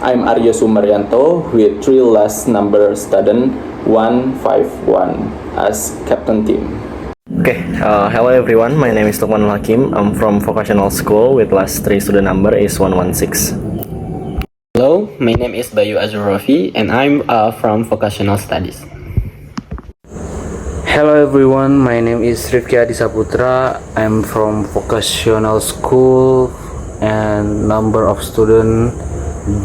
I'm Aryo Sumaryanto with 3 last number student 151 as captain team. Hello everyone, my name is Lukman Hakim. I'm from vocational school with last 3 student number is 116. Hello, my name is Bayu Azurofi and I'm from vocational studies. Hello everyone, my name is Rifki Adisaputra. I'm from vocational school and number of student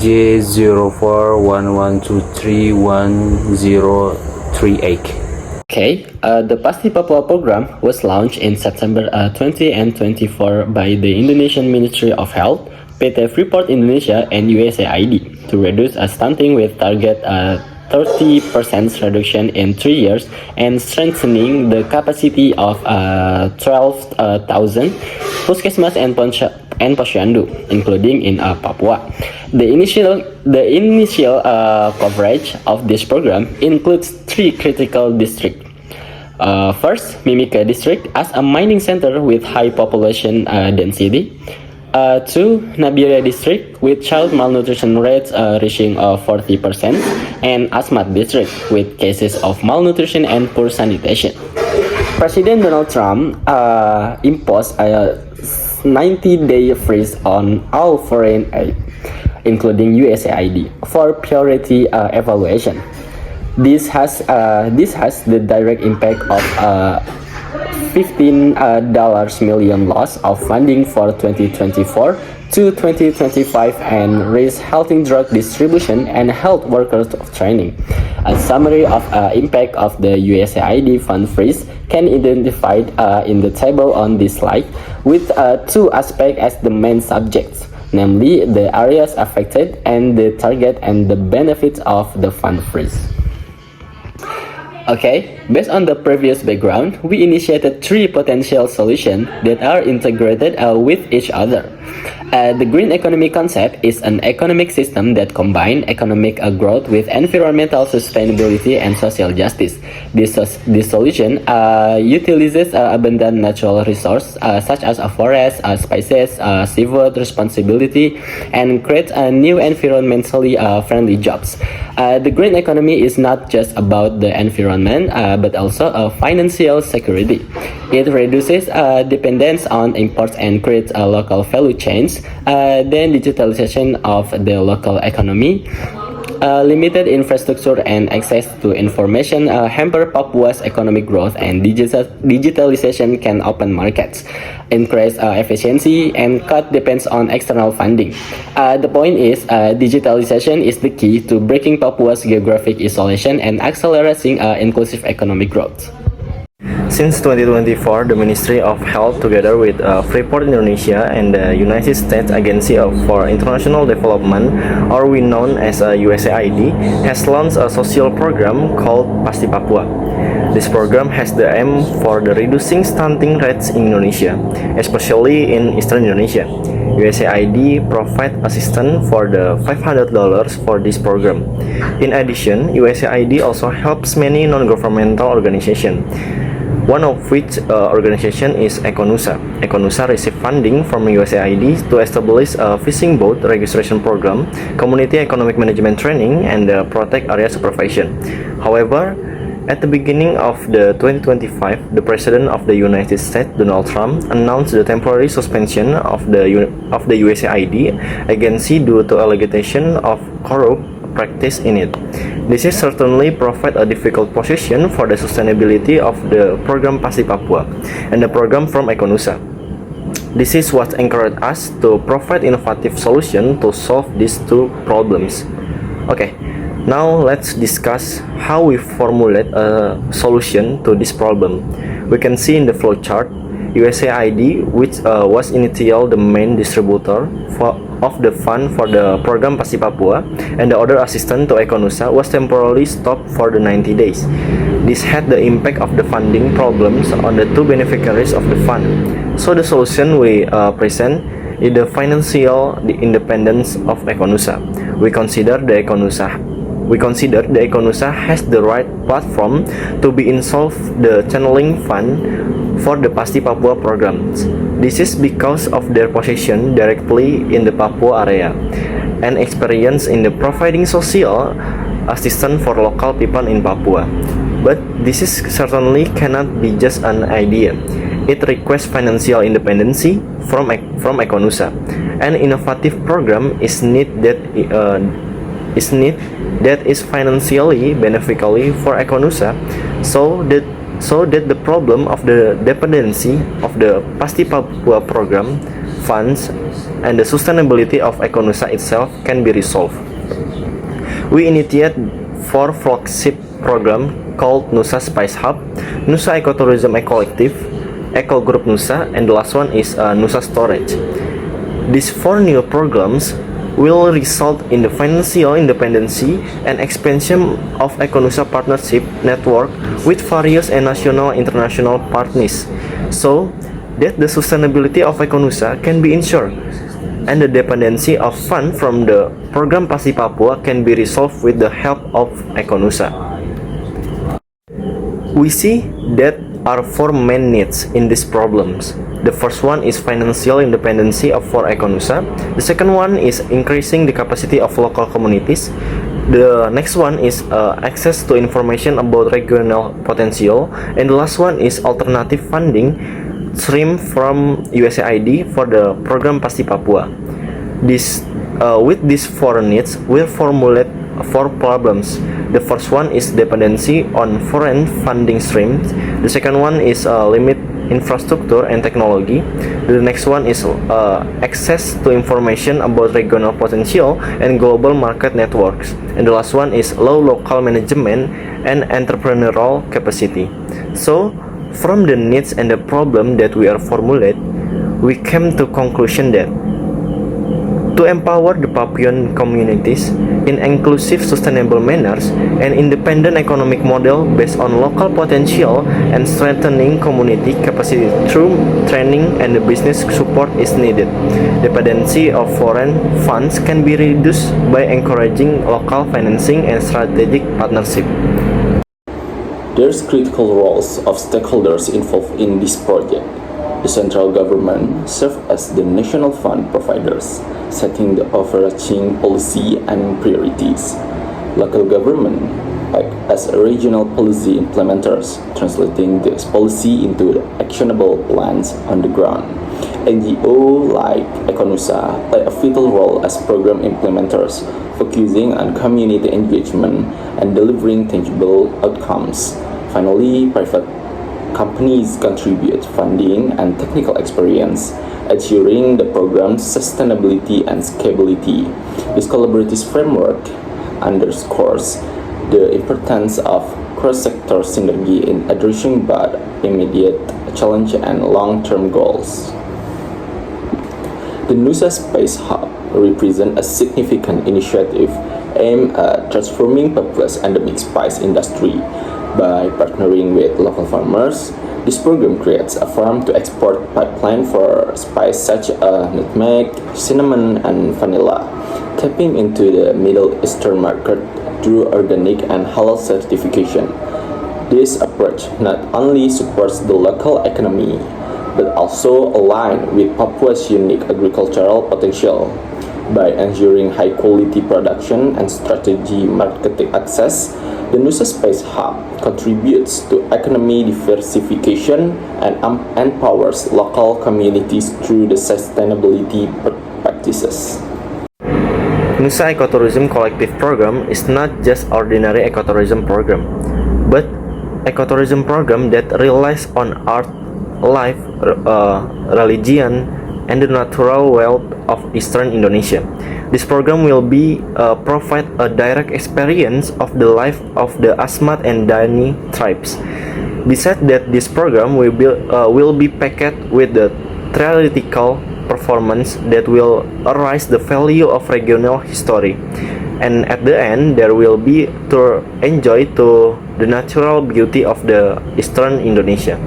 J0411231038. The Pasti Papua program was launched in September 20 and 24 by the Indonesian Ministry of Health, PT Freeport Indonesia, and USAID to reduce stunting with target 30% reduction in 3 years and strengthening the capacity of 12,000 puskesmas and posyandu, including in Papua. The initial coverage of this program includes 3 critical districts. First, Mimika District as a mining center with high population density. 2. Nabiria District with child malnutrition rates reaching 40%, and Asmat District with cases of malnutrition and poor sanitation. President Donald Trump imposed a 90-day freeze on all foreign aid, including USAID, for priority evaluation. This has the direct impact of $15 million loss of funding for 2024 to 2025 and raise healthy drug distribution and health workers training. A summary of impact of the USAID fund freeze can identified in the table on this slide, with 2 aspects as the main subjects, namely the areas affected and the target and the benefits of the fund freeze. Based on the previous background, we initiated 3 potential solutions that are integrated with each other. The green economy concept is an economic system that combines economic growth with environmental sustainability and social justice. This solution utilizes abundant natural resources such as forests, spices, seafood responsibility, and creates new environmentally friendly jobs. The green economy is not just about the environment, but also financial security. It reduces dependence on imports and creates local value chains. Then digitalization of the local economy. Limited infrastructure and access to information hamper Papua's economic growth, and digitalization can open markets, increase efficiency, and cut depends on external funding. The point is, digitalization is the key to breaking Papua's geographic isolation and accelerating inclusive economic growth. Since 2024, the Ministry of Health, together with Freeport Indonesia and the United States Agency for International Development, or we known as USAID, has launched a social program called Pasti Papua. This program has the aim for the reducing stunting rates in Indonesia, especially in Eastern Indonesia. USAID provide assistance for the $500 for this program. In addition, USAID also helps many non-governmental organizations. One of which organization is Econusa. Econusa received funding from USAID to establish a fishing boat registration program, community economic management training, and protect area supervision. However, at the beginning of the 2025, the President of the United States, Donald Trump, announced the temporary suspension of the USAID agency due to allegation of corrupt practice in it. This is certainly provide a difficult position for the sustainability of the program Pasti Papua and the program from Econusa. This is what encouraged us to provide innovative solution to solve these 2 problems. Now let's discuss how we formulate a solution to this problem. We can see in the flowchart, USAID, which was initially the main distributor of the fund for the program Pasti Papua, and the other assistant to Econusa was temporarily stopped for the 90 days. This had the impact of the funding problems on the 2 beneficiaries of the fund. So the solution we present is the financial independence of Econusa. We consider the Econusa has the right platform to be involved the channeling fund for the Pasti Papua programs. This is because of their position directly in the Papua area. and experience in the providing social assistance for local people in Papua. But this is certainly cannot be just an idea. It requires financial independency from Econusa. An innovative program is needed that is financially beneficial for Econusa, so that the problem of the dependency of the Pasti Papua program funds and the sustainability of Econusa itself can be resolved. We initiate 4 flagship programs called Nusa Spice Hub, Nusa Ecotourism Ecollective, Eco Group Nusa, and the last one is Nusa Storage. These 4 new programs will result in the financial independency and expansion of Econusa partnership network with various national and international partners, so that the sustainability of Econusa can be ensured and the dependency of funds from the program Pasti Papua can be resolved with the help of Econusa. We see that are 4 main needs in these problems. The first one is financial independency for Econusa. The second one is increasing the capacity of local communities. The next one is access to information about regional potential. And the last one is alternative funding stream from USAID for the program Pasti Papua. With these 4 needs, we'll formulate 4 problems. The first one is dependency on foreign funding streams. The second one is limit infrastructure and technology. The next one is access to information about regional potential and global market networks. And the last one is low local management and entrepreneurial capacity. So, from the needs and the problem that we are formulate, we came to conclusion that to empower the Papuan communities in inclusive, sustainable manners, an independent economic model based on local potential and strengthening community capacity through training and the business support is needed. Dependency of foreign funds can be reduced by encouraging local financing and strategic partnership. There's critical roles of stakeholders involved in this project. The central government serves as the national fund providers, setting the overarching policy and priorities. Local government act as regional policy implementers, translating this policy into actionable plans on the ground. NGO like Econusa play a vital role as program implementers, focusing on community engagement and delivering tangible outcomes. Finally, private companies contribute funding and technical experience, ensuring the program's sustainability and scalability. This collaborative framework underscores the importance of cross-sector synergy in addressing both immediate challenge and long-term goals. The Nusa Spice Hub represents a significant initiative aimed at transforming Papua's endemic spice industry. By partnering with local farmers, this program creates a farm-to-export pipeline for spices such as nutmeg, cinnamon, and vanilla, tapping into the Middle Eastern market through organic and halal certification. This approach not only supports the local economy, but also aligns with Papua's unique agricultural potential. By ensuring high-quality production and strategic market access, the Nusa Spice Hub contributes to economy diversification and empowers local communities through the sustainability practices. Nusa Ecotourism Collective Program is not just ordinary ecotourism program, but ecotourism program that relies on art, life, religion, and the natural wealth of Eastern Indonesia. This program will provide a direct experience of the life of the Asmat and Dani tribes. Besides that, this program will be packed with the theoretical performance that will arise the value of regional history. And at the end, there will be to enjoy to the natural beauty of the Eastern Indonesia.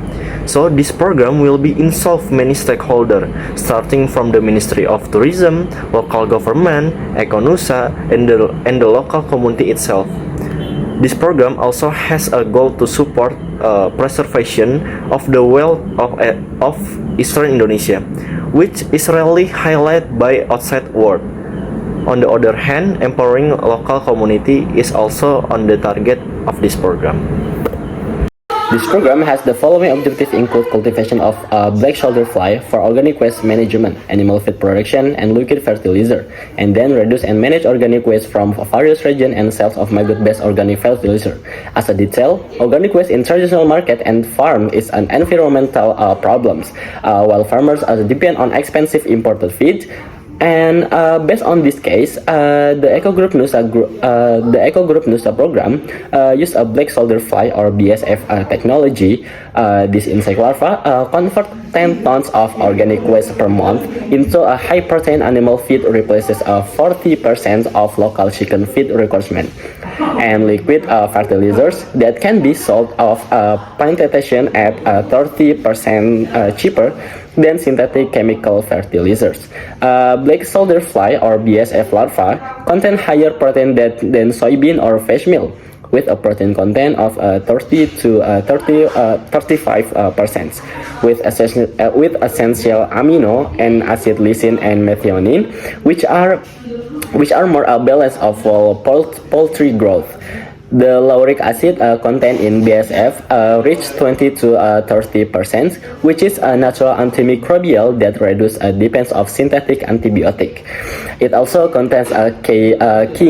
So this program will be involve many stakeholders, starting from the Ministry of Tourism, local government, Econusa, and the local community itself. This program also has a goal to support preservation of the wealth of Eastern Indonesia, which is rarely highlighted by outside world. On the other hand, empowering local community is also on the target of this program. This program has the following objectives include cultivation of black shoulder fly for organic waste management, animal feed production, and liquid fertilizer, and then reduce and manage organic waste from various regions and sales of maggot-based organic fertilizer. As a detail, organic waste in traditional market and farm is an environmental problem, while farmers depend on expensive imported feed. And based on this case, the Eco Group Nusa program used a black soldier fly or BSF technology. This insect larva convert 10 tons of organic waste per month into a high protein animal feed, replaces 40% of local chicken feed requirement, and liquid fertilizers that can be sold off plantation at 30% cheaper than synthetic chemical fertilizers. Black soldier fly or BSF larva contain higher protein than soybean or fish meal, with a protein content of 30 to 35%, with essential amino and acid lysine and methionine, which are more balanced for poultry growth. The lauric acid content in BSF reach 20 to 30%, which is a natural antimicrobial that reduces dependence of synthetic antibiotic. It also contains key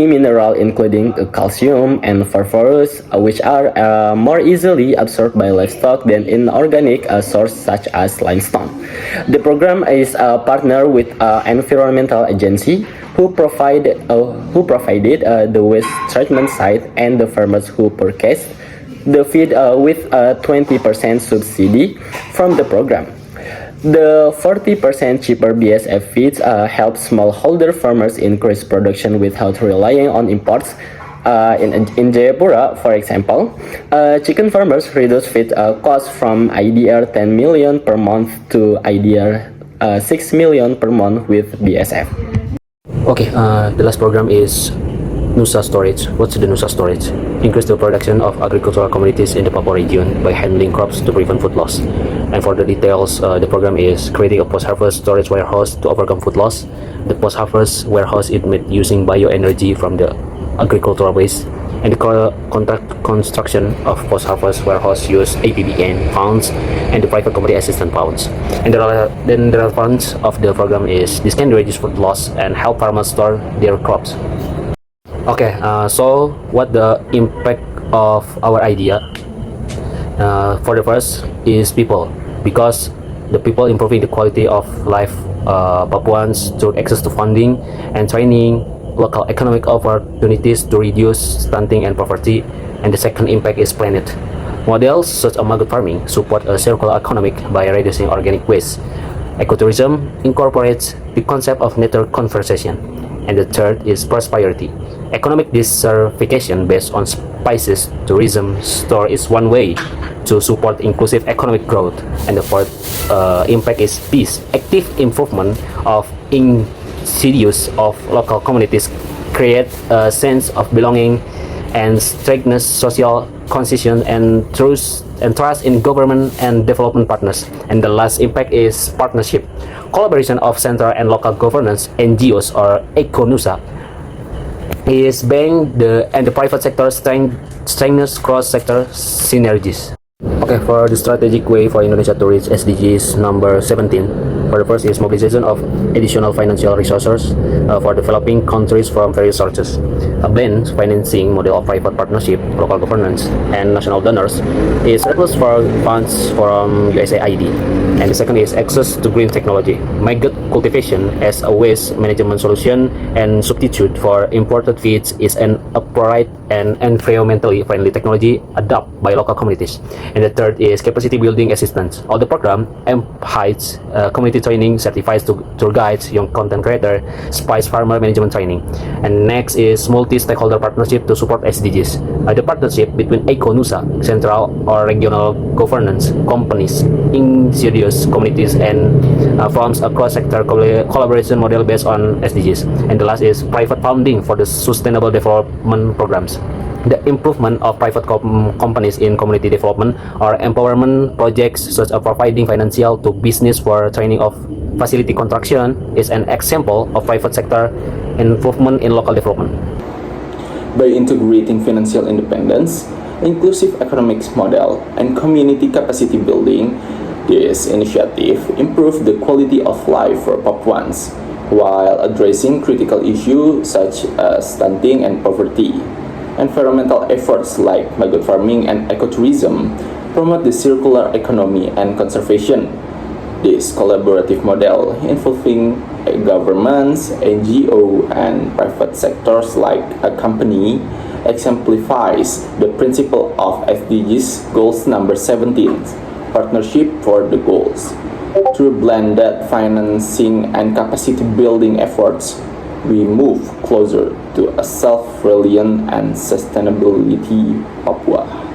mineral including calcium and phosphorus, which are more easily absorbed by livestock than in organic source such as limestone. The program is a partner with environmental agency who provided the waste treatment site and the farmers who purchased the feed with a 20% subsidy from the program. The 40% cheaper BSF feeds help smallholder farmers increase production without relying on imports. In Jayapura, for example, chicken farmers reduce feed costs from IDR 10 million per month to IDR 6 million per month with BSF. Okay, the last program is Nusa Storage. What's the Nusa Storage? Increase the production of agricultural commodities in the Papua region by handling crops to prevent food loss. And for the details, the program is creating a post-harvest storage warehouse to overcome food loss. The post-harvest warehouse is made using bioenergy from the agricultural waste, and the contract construction of post-harvest warehouse use APBN funds and the private company assistance funds. And the relevance of the program is this can reduce food loss and help farmers store their crops. Okay, so what the impact of our idea? For the first is people, because the people improving the quality of life Papuans through access to funding and training, local economic opportunities to reduce stunting and poverty. And the second impact is planet. Models such as maggot farming support a circular economy by reducing organic waste. Ecotourism incorporates the concept of nature conservation. And the third is prosperity. Economic diversification based on spices tourism store is one way to support inclusive economic growth. And the fourth impact is peace. Active improvement of insidious of local communities create a sense of belonging and strengthens social cohesion and trust in government and development partners. And the last impact is partnership. Collaboration of central and local governance, NGOs or Econusa, is being the private sector strengthens cross-sector synergies. Okay, for the strategic way for Indonesia to reach SDGs number 17, for the first is mobilization of additional financial resources for developing countries from various sources. A blend financing model of private partnership, local governance, and national donors is surplus for funds from USAID. And the second is access to green technology. Maggot cultivation as a waste management solution and substitute for imported feeds is an upright and environmentally friendly technology adopted by local communities. And the third is capacity building assistance. All the program emphasizes community training, certifies tour guides, young content creator, spice farmer management training. And next is multi-stakeholder partnership to support SDGs. The partnership between Econusa, central or regional governance, companies, insidious communities, and forms a cross-sector collaboration model based on SDGs. And the last is private funding for the sustainable development programs. The improvement of private companies in community development or empowerment projects, such as providing financial to business for training of facility construction, is an example of private sector and involvement in local development. By integrating financial independence, inclusive economics model, and community capacity building, this initiative improved the quality of life for Papuans while addressing critical issues such as stunting and poverty. Environmental efforts like maggot farming and ecotourism promote the circular economy and conservation. This collaborative model involving governments, NGO, and private sectors like a company exemplifies the principle of SDGs Goals number 17, Partnership for the Goals. Through blended financing and capacity building efforts, we move closer to a self-reliant and sustainability Papua.